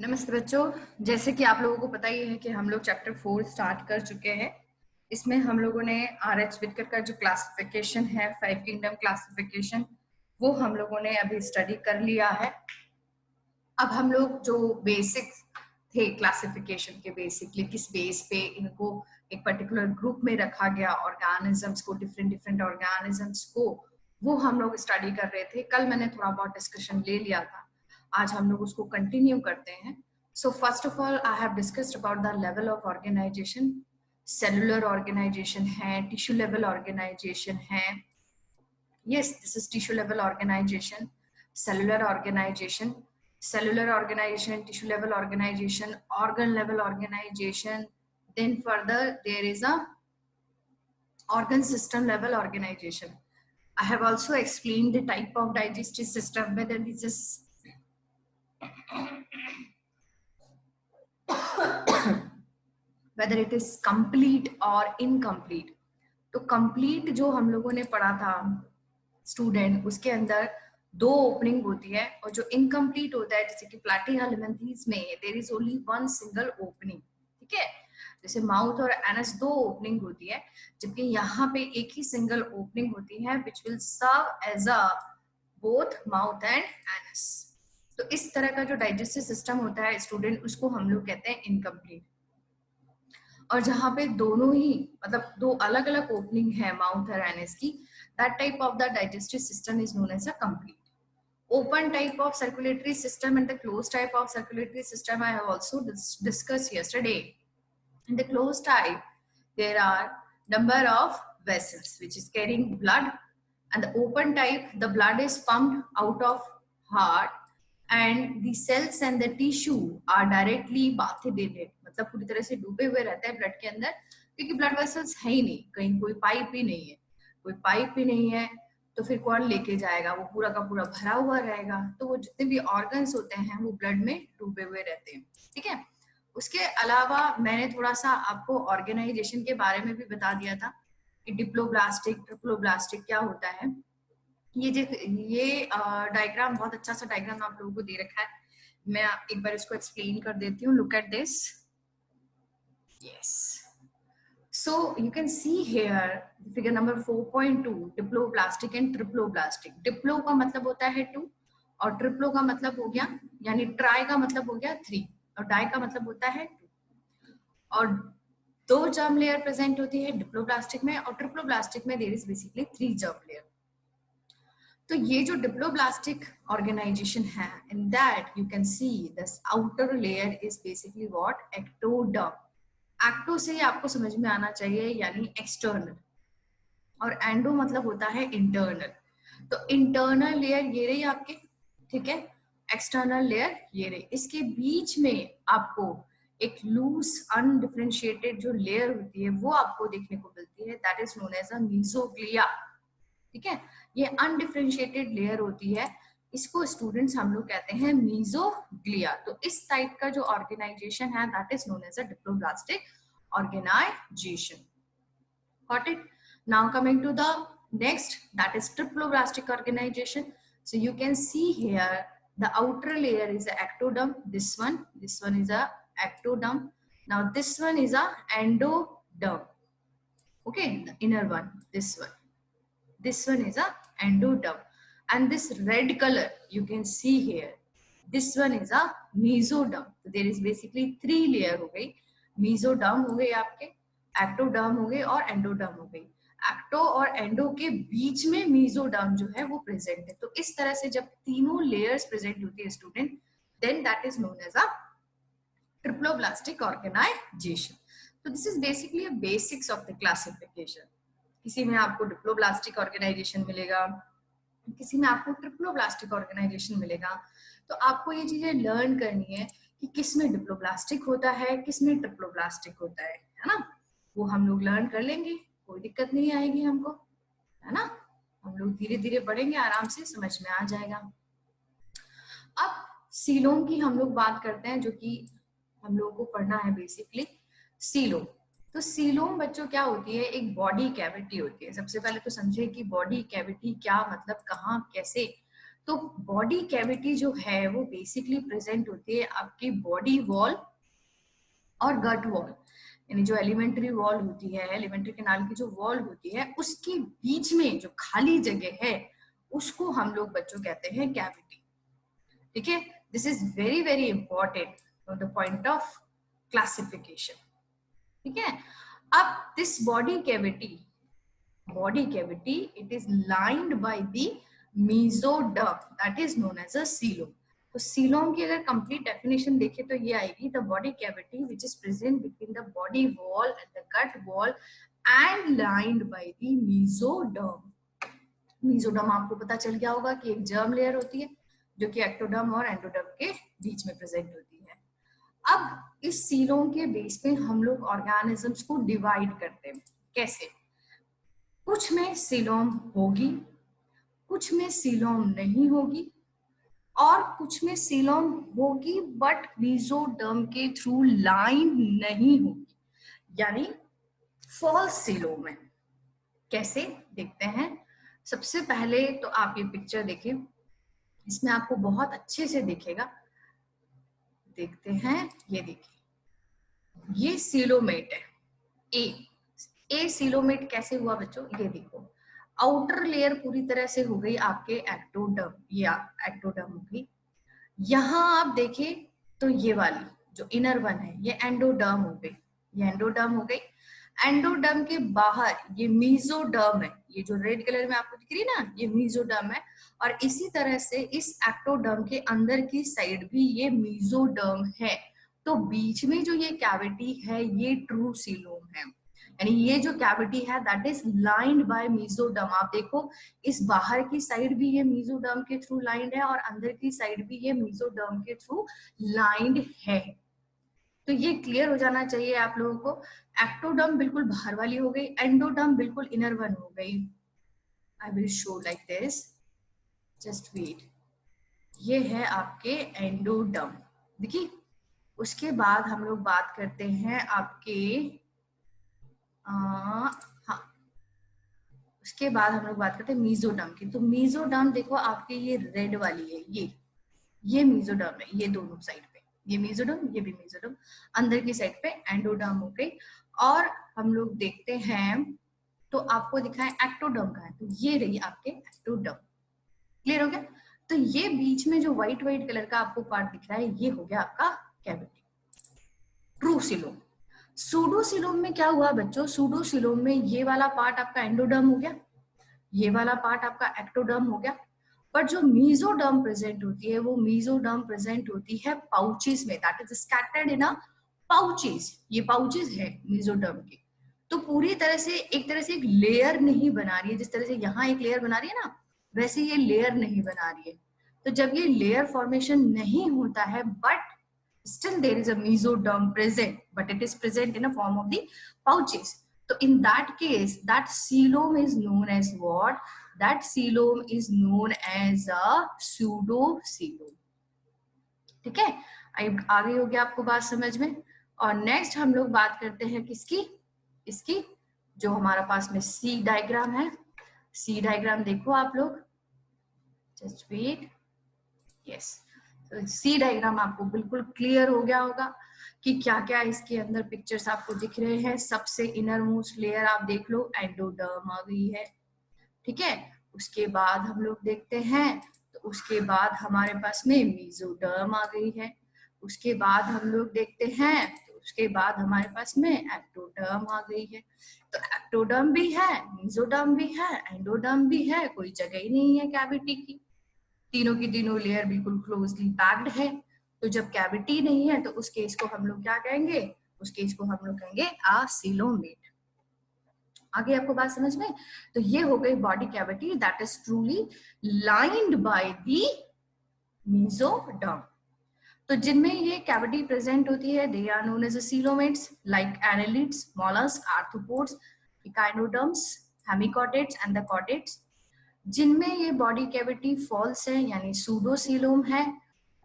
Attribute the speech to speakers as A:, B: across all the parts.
A: नमस्ते बच्चों, जैसे कि आप लोगों को पता ही है कि हम लोग चैप्टर 4 स्टार्ट कर चुके हैं। इसमें हम लोगों ने आर.एच. विटकर का जो क्लासिफिकेशन है, 5 किंगडम क्लासिफिकेशन, वो हम लोगों ने अभी स्टडी कर लिया है। अब हम लोग जो बेसिक्स थे क्लासिफिकेशन के, बेसिकली किस बेस पे इनको एक पर्टिकुलर ग्रुप में रखा गया, ऑर्गेनिजम्स को, डिफरेंट डिफरेंट ऑर्गेनिजम्स को, वो हम लोग स्टडी कर रहे थे। कल मैंने थोड़ा बहुत डिस्कशन ले लिया था, आज हम लोग उसको कंटिन्यू करते हैं। So first of all I have discussed about the level of organization. Cellular organization है, टिश्यू लेवल ऑर्गेनाइजेशन है। Yes, this is tissue level organization, cellular organization, tissue level organization, organ level organization. Then further there is a organ system level organization. I have also explained the type of digestive system, whether this is whether it is complete or incomplete. तो complete जो हम लोगों ने पढ़ा था student, उसके अंदर 2 opening होती है, और जो इनकम्प्लीट होता है जैसे कि प्लैटीहेल्मिन्थेस में there is only 1 single opening. ठीक है, जैसे माउथ और एनस 2 ओपनिंग होती है, जबकि यहाँ पे एक ही सिंगल ओपनिंग होती है which will serve as a both mouth and anus. तो इस तरह का जो डाइजेस्टिव सिस्टम होता है स्टूडेंट, उसको हम लोग कहते हैं इनकम्प्लीट। और जहाँ पे दोनों ही मतलब 2 अलग अलग ओपनिंग है माउथ और एनस की, that type of the digestive system is known as a complete. Open type of circulatory system and the closed type of circulatory system I have also discussed yesterday. In the closed type, there are number of vessels which is carrying blood, and the open type, the blood is pumped out of heart and the cells and the tissue are directly bathed. मतलब पूरी तरह से डूबे हुए रहते हैं blood के अंदर, क्योंकि ब्लड वेसल्स है ही नहीं, कहीं कोई पाइप ही नहीं है, कोई पाइप भी नहीं है, तो फिर कौन लेके जाएगा, वो पूरा का पूरा भरा हुआ रहेगा। तो वो जितने भी ऑर्गन्स होते हैं वो ब्लड में डूबे हुए रहते हैं। ठीक है, उसके अलावा मैंने थोड़ा सा आपको ऑर्गेनाइजेशन के बारे में भी बता दिया था कि डिप्लोब्लास्टिक, ट्रिप्लोब्लास्टिक क्या होता है। ये डायग्राम बहुत अच्छा सा डायग्राम आप लोगों को दे रखा है, मैं एक बार इसको एक्सप्लेन कर देती हूँ। Look at this. Yes, so you can see here figure number 4.2, diploblastic and triploblastic. diplo का मतलब होता है 2 और ट्रिप्लो का मतलब हो गया, यानी ट्राई का मतलब हो गया 3 और डाई का मतलब होता है 2। और 2 जर्म लेयर प्रेजेंट होती है डिप्लोब्लास्टिक में, और ट्रिप्लोब्लास्टिक में there is basically 3 germ layer. तो ये जो डिप्लोब्लास्टिक ऑर्गेनाइजेशन है, in that you can see this outer layer is basically what, ectoderm. Ecto से आपको समझ में आना चाहिए, यानी एक्सटर्नल, और एंडो मतलब होता है इंटरनल। तो इंटरनल लेयर ये रही आपके, ठीक है, एक्सटर्नल लेयर ये रही, इसके बीच में आपको एक लूज अनडिफरेंशिएटेड जो लेयर होती है वो आपको देखने को मिलती है, that is known as a mesoglea. ठीक है, ये अनडिफरेंशिएटेड लेयर होती है, इसको स्टूडेंट्स हम लोग कहते हैं मीसोग्लिया। तो इस टाइप का जो ऑर्गेनाइजेशन है that is known as a diploblastic organization. Got it? Now coming to the next, that is triploblastic organization. So you can see here the outer layer is a ectoderm, this one is a ectoderm. Now this one is a endoderm. Okay, the inner one, this one is a endoderm, and this red color you can see here, this one is a mesoderm. So there is basically 3 layer हो गई, mesoderm हो गई आपके, ectoderm हो गई और endoderm हो गई। एक्टो और एंडो के बीच में मेसोडर्म जो है वो प्रेजेंट है। तो इस तरह से जब तीनों लेयर्स प्रेजेंट होती है student, then that is known as a triploblastic organisation. तो this is basically a basics of the classification. किसी में आपको डिप्लोब्लास्टिक ऑर्गेनाइजेशन मिलेगा, किसी में आपको ट्रिप्लोब्लास्टिक ऑर्गेनाइजेशन मिलेगा। तो आपको ये चीजें लर्न करनी है कि किस में डिप्लोब्लास्टिक होता है, किस में ट्रिप्लोब्लास्टिक होता है ना। वो हम लोग लर्न कर लेंगे, कोई दिक्कत नहीं आएगी हमको, है ना। हम लोग धीरे धीरे पढ़ेंगे, आराम से समझ में आ जाएगा। अब सीलोम की हम लोग बात करते हैं, जो कि हम लोगों को पढ़ना है बेसिकली सीलोम। तो सीलोम बच्चों क्या होती है, एक बॉडी कैविटी होती है। सबसे पहले तो समझे कि बॉडी कैविटी क्या मतलब, कहाँ कैसे। तो बॉडी कैविटी जो है वो बेसिकली प्रेजेंट होती है आपकी बॉडी वॉल और गट वॉल, यानी जो एलिमेंट्री वॉल होती है, एलिमेंट्री कैनाल की जो वॉल होती है, उसके बीच में जो खाली जगह है उसको हम लोग बच्चों कहते हैं कैविटी। ठीक है, this is very very important from the point of classification. ठीक है, अब this body cavity it is lined by the mesoderm that is known as a coelom। तो सीलोम की अगर कंप्लीट डेफिनेशन देखें तो ये आएगी, the body cavity which is present between the body wall and the gut wall and lined by the mesoderm. Mesoderm आपको पता चल गया होगा कि एक जर्म लेयर होती है जो कि एक्टोडर्म और एंडोडर्म के बीच में प्रेजेंट होती है। अब इस सीलोम के बेस पे हम लोग ऑर्गेनिजम्स को डिवाइड करते हैं। कैसे? कुछ में सीलोम होगी, कुछ में सीलोम नहीं होगी, और कुछ में सीलोम होगी बट मेसोडर्म के थ्रू लाइन नहीं होगी, यानी फॉल्स सीलोम है। कैसे देखते हैं? सबसे पहले तो आप ये पिक्चर देखिए, इसमें आपको बहुत अच्छे से दिखेगा। देखते हैं, ये देखिए, ये सीलोमेट है ए सीलोमेट कैसे हुआ बच्चों? ये देखो, आउटर लेयर पूरी तरह से हो गई आपके एक्टोडर्म, ये एक्टोडर्म हो गई। यहाँ आप देखें तो ये वाली जो इनर वन है ये एंडोडर्म हो गई, ये एंडोडर्म हो गई। एंडोडर्म के बाहर ये मेसोडर्म है, ये जो रेड कलर में आपको दिख रही है ना, ये मेसोडर्म है। और इसी तरह से इस एक्टोडर्म के अंदर की साइड भी ये मेसोडर्म है। तो बीच में जो ये कैविटी है ये ट्रू सीलोम है, यानी ये जो कैविटी है that is lined by mesoderm. आप देखो, इस बाहर की साइड भी ये मेसोडर्म के थ्रू लाइंड है और अंदर की साइड भी ये मेसोडर्म के थ्रू लाइंड है। तो ये क्लियर हो जाना चाहिए आप लोगों को। एक्टोडर्म बिल्कुल बाहर वाली हो गई, एंडोडर्म बिल्कुल इनर वन हो गई। I will show like this, just wait. ये है आपके एंडोडर्म, देखिए। उसके बाद हम लोग बात करते हैं आपके हाँ, उसके बाद हम लोग बात करते हैं मेसोडर्म की। तो मेसोडर्म देखो आपके ये रेड वाली है, ये मेसोडर्म है, ये दोनों साइड पे, ये मेसोडर्म, ये भी मेसोडर्म। अंदर की साइड पे एंडोडर्म हो गई। और हम लोग देखते हैं तो आपको दिखा है एक्टोडर्म का है, तो ये रही आपके एक्टोडर्म। क्लियर हो गया? तो ये बीच में जो व्हाइट व्हाइट कलर का आपको पार्ट दिख रहा है ये हो गया आपका कैविटी, ट्रू सीलोम। सूडोसीलोम में क्या हुआ बच्चों? सूडोसीलोम में ये वाला पार्ट आपका एंडोडर्म हो गया, ये वाला पार्ट आपका एक्टोडर्म हो गया। पर जो मेसोडर्म प्रेजेंट होती है वो मेसोडर्म प्रेजेंट होती है पाउचेस में, that is scattered in a pouches. ये पाउचेस है मेसोडर्म के। तो पूरी तरह से एक लेयर नहीं बना रही है, जिस तरह से यहाँ एक लेयर बना रही है ना, वैसे ये लेयर नहीं बना रही है। तो जब ये लेयर फॉर्मेशन नहीं होता है, but still there is a mesoderm present, but it is present in a form of the pouches. So in that case, that coelom is known as what? That coelom is known as a pseudocoelom. ठीक है, आ गई होगी आपको बात समझ में। और next हम लोग बात करते हैं किसकी? इसकी जो हमारा पास में सी डायग्राम है। सी डायग्राम देखो आप लोग, just wait, yes. C diagram आपको बिल्कुल क्लियर हो गया होगा कि क्या क्या इसके अंदर पिक्चर्स आपको दिख रहे हैं। सबसे इनर मोस्ट लेयर आप देख लो, एंडोडर्म आ गई है, ठीक है। उसके बाद हम लोग देखते हैं तो उसके बाद हमारे पास में मेसोडर्म आ गई है। उसके बाद हम लोग देखते हैं तो उसके बाद हमारे पास में एक्टोडर्म आ गई है। तो एक्टोडर्म भी है, मेसोडर्म भी है, एंडोडर्म भी है, कोई जगह ही नहीं है कैविटी की। तीनों की तीनों लेयर बिल्कुल क्लोजली पैक्ड है। तो जब कैविटी नहीं है तो उस केस को हम लोग क्या कहेंगे? उस केस को हम लोग कहेंगे असीलोमेट। आगे आपको बात समझ में? तो ये हो गई body cavity that is truly lined by the mesoderm. तो जिनमें ये कैविटी प्रेजेंट होती है they are known as coelomates, like annelids, molluscs, arthropods, echinoderms, hemichordates and the chordates. जिनमें ये बॉडी कैविटी फॉल्स है यानी सूडोसीलोम है,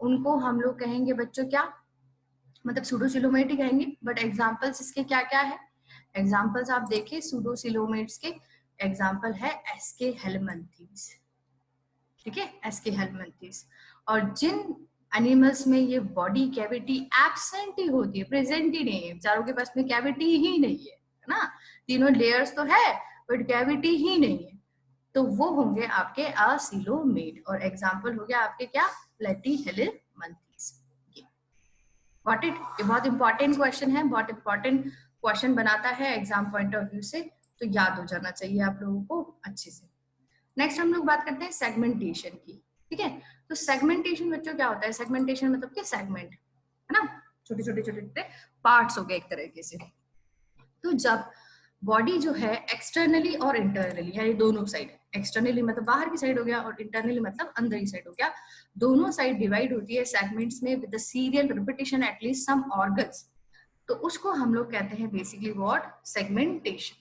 A: उनको हम लोग कहेंगे बच्चों क्या? मतलब सूडोसीलोमेट ही कहेंगे। बट एग्जांपल्स इसके क्या क्या है? एग्जांपल्स आप देखिए सूडोसीलोमेट्स के, एग्जांपल है एस्के हेलमंथीज, ठीक है, एस्के हेलमिंथीज। और जिन एनिमल्स में ये बॉडी कैविटी एब्सेंट ही होती है, प्रेजेंट ही नहीं है, बेचारों के पास में कैविटी ही नहीं है ना, तीनों लेयर्स तो है बट कैविटी ही नहीं है, तो वो होंगे आपके असीलोमेट। और एग्जांपल हो गया आपके क्या, प्लेटीहेलमिंथीज। Got it? ये बहुत इंपॉर्टेंट क्वेश्चन है, बहुत इंपॉर्टेंट क्वेश्चन बनाता है एग्जाम पॉइंट ऑफ व्यू से, तो याद हो जाना चाहिए आप लोगों को अच्छे से। नेक्स्ट हम लोग बात करते हैं सेगमेंटेशन की। ठीक है, तो सेगमेंटेशन बच्चों क्या होता है? सेगमेंटेशन मतलब क्या, सेगमेंट है ना, छोटे छोटे छोटे छोटे पार्ट्स हो गए एक तरीके से। तो जब बॉडी जो है एक्सटर्नली और इंटरनली, यानी दोनों साइड, एक्सटर्नली मतलब बाहर की साइड हो गया और इंटरनली मतलब अंदर की साइड हो गया, दोनों साइड डिवाइड होती है सेगमेंट्स में with the serial repetition at least some organs, तो उसको हम लोग कहते हैं बेसिकली व्हाट, सेगमेंटेशन।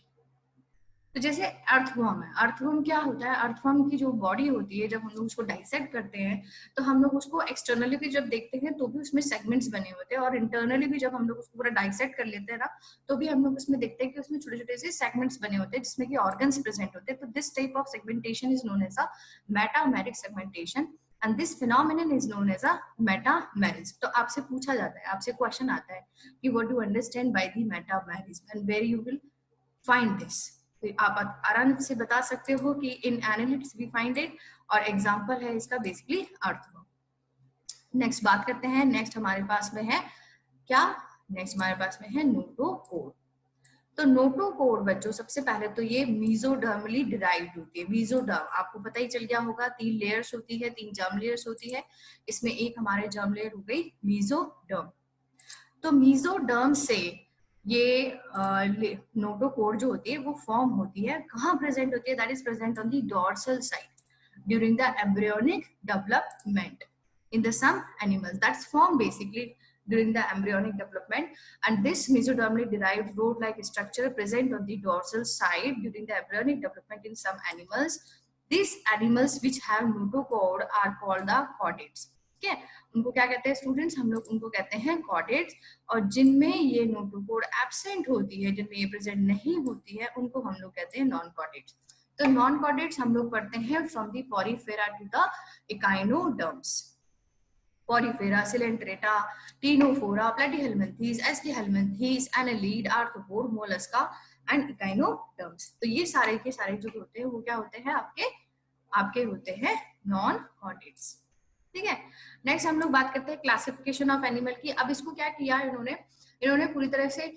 A: तो जैसे अर्थवर्म है, अर्थवर्म क्या होता है, अर्थवर्म की जो बॉडी होती है, जब हम लोग उसको डाइसेक्ट करते हैं तो हम लोग उसको एक्सटर्नली भी जब देखते हैं तो भी उसमें सेगमेंट्स बने होते हैं, और इंटरनली भी जब हम लोग उसको पूरा डाइसेक्ट कर लेते हैं ना, तो भी हम लोग उसमें देखते हैं कि उसमें छोटे छोटे से सेगमेंट्स बने होते हैं जिसमें कि ऑर्गन्स प्रेजेंट होते हैं। तो this type of segmentation is known as a metameric segmentation and this phenomenon is known as a metamerism. तो आपसे पूछा जाता है, आपसे क्वेश्चन आता है कि what do understand by the metamerism and where you will find this. तो आप आराम से बता सकते हो कि in analytics we find it, और एग्जांपल है इसका बेसिकली अर्थवर्म। नेक्स्ट बात करते हैं, नेक्स्ट हमारे पास में है क्या, नेक्स्ट हमारे पास में है नोटोकोड। तो नोटोकोड बच्चों सबसे पहले तो ये मीजोडर्मली डिराइव्ड होती है। मीजोडर्म आपको पता ही चल गया होगा, 3 लेयर्स होती है, 3 जर्म लेयर्स होती है, इसमें एक हमारे जर्म लेयर हो गई मीजोडर्म। तो मीजोडर्म से ये नोटोकोड जो होती है वो फॉर्म होती है, कहाँ प्रेजेंट होती है, that is present on the dorsal side during the embryonic development in the some animals, that's formed basically during the embryonic development, and this mesodermally derived rod-like structure present on the dorsal side during the embryonic development in some animals. These animals which have notochord are called the chordates. ठीक है, उनको क्या कहते हैं students, हम लोग उनको कहते हैं chordates, और जिनमें ये नोटोकोड एब्सेंट होती है, जिनमें ये प्रेजेंट नहीं होती है, उनको हम लोग कहते हैं नॉन कॉर्डेट्स। तो नॉन कॉर्डेट्स हम लोग पढ़ते हैं from the porifera to the echinoderms. Porifera, Coelenterata, Ctenophora, Platyhelminthes, Aschelminthes, Annelid, Arthropod, Mollusca and Echinoderms। तो ये सारे के सारे जो होते हैं वो क्या होते हैं, आपके होते हैं नॉन कॉर्डेट्स। ठीक है, नेक्स्ट हम लोग बात करते हैं क्लासिफिकेशन ऑफ एनिमल की। अब इसको क्या किया इन्होंने पूरी तरह से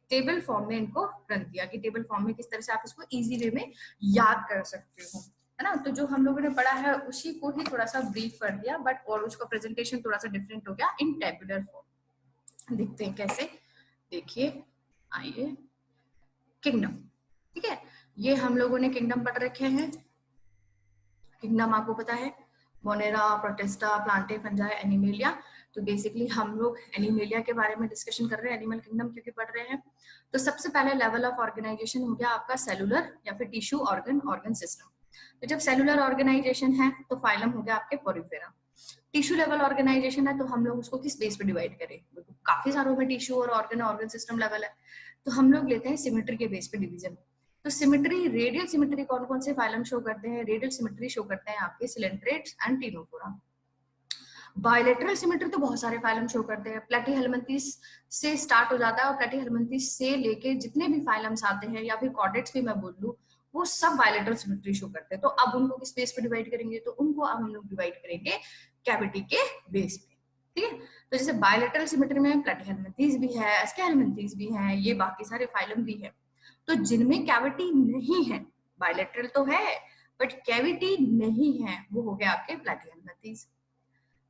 A: टेबल फॉर्म में इनको रख दिया कि टेबल फॉर्म में किस तरह से आप इसको इजी वे में याद कर सकते हो, है ना। तो जो हम लोगों ने पढ़ा है उसी को ही थोड़ा सा ब्रीफ कर दिया, बट और उसका प्रेजेंटेशन थोड़ा सा डिफरेंट हो गया इन टेबुलर फॉर्म। देखते हैं कैसे, देखिए आइए, किंगडम। ठीक है, ये हम लोगों ने किंगडम पढ़ रखे हैं। किंगडम आपको पता है, Monera, protista, Plantae, fungi, animalia. तो बेसिकली हम लोग एनिमेलिया के बारे में डिस्कशन कर रहे हैं, एनिमल किंगडम क्योंकि पढ़ रहे हैं। तो सबसे पहले लेवल ऑफ ऑर्गेनाइजेशन हो गया आपका सेलुलर या फिर टिश्यू ऑर्गन सिस्टम। तो जब सेलुलर ऑर्गेनाइजेशन है तो फाइलम हो गया आपके पोरिफेरा। टिश्यू लेवल ऑर्गेनाइजेशन है तो हम लोग उसको किस बेस पे डिवाइड करें, काफी सारों में टिश्यू और ऑर्गन सिस्टम लेवल है, तो हम लोग लेते हैं सिमेट्री के बेस पे डिवीजन। तो सिमेट्री, रेडियल सिमेट्री कौन कौन से फाइलम शो करते हैं, रेडियल सिमेट्री शो करते हैं आपके coelenterates and Ctenophora. Bilateral symmetry तो बहुत सारे फाइलम शो करते हैं, प्लेटीहेलमिंथीज से स्टार्ट हो जाता है, और प्लेटीहेलमिंथीज से लेके जितने भी फाइलम्स आते हैं या फिर कॉर्डेट्स भी मैं बोल लूं, वो सब बायलेटरल सिमेट्री शो करते हैं। तो अब उनको किस बेस पे डिवाइड करेंगे, तो उनको अब हम लोग डिवाइड करेंगे कैविटी के बेस पे। ठीक है, तो जैसे बायलेटरल सिमेट्री में प्लेटीहेलमिंथीज भी है, एस्केहेलमिंथीज भी है, ये बाकी सारे फाइलम भी है। तो जिनमें कैविटी नहीं है, बायलेटरल तो है बट कैविटी नहीं है, वो हो गया आपके प्लेटीहेलमिंथीज।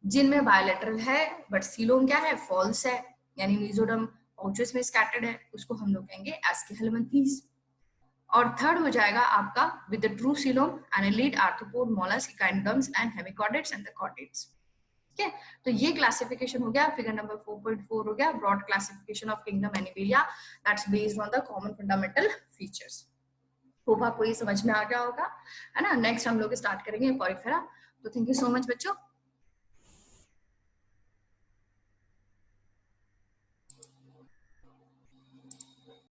A: जिनमें बायलेटरल है बट सीलोम क्या है, फॉल्स है, यानी मीजोडर्म पाउचेस में स्कैटर्ड है, उसको हम लोग कहेंगे एस्केहेलमिंथीज। और थर्ड हो जाएगा आपका with the true coelom, annelid, arthropod, mollusc, echinoderms and hemichordates and the chordates. ठीक है, तो ये क्लासिफिकेशन हो गया, फिगर नंबर 4.4 हो गया, broad classification of kingdom animalia that's based on the common fundamental features. Hope आपको ये समझ में आ गया होगा, है ना। नेक्स्ट हम लोग स्टार्ट करेंगे पोरिफेरा। तो थैंक यू सो मच बच्चों।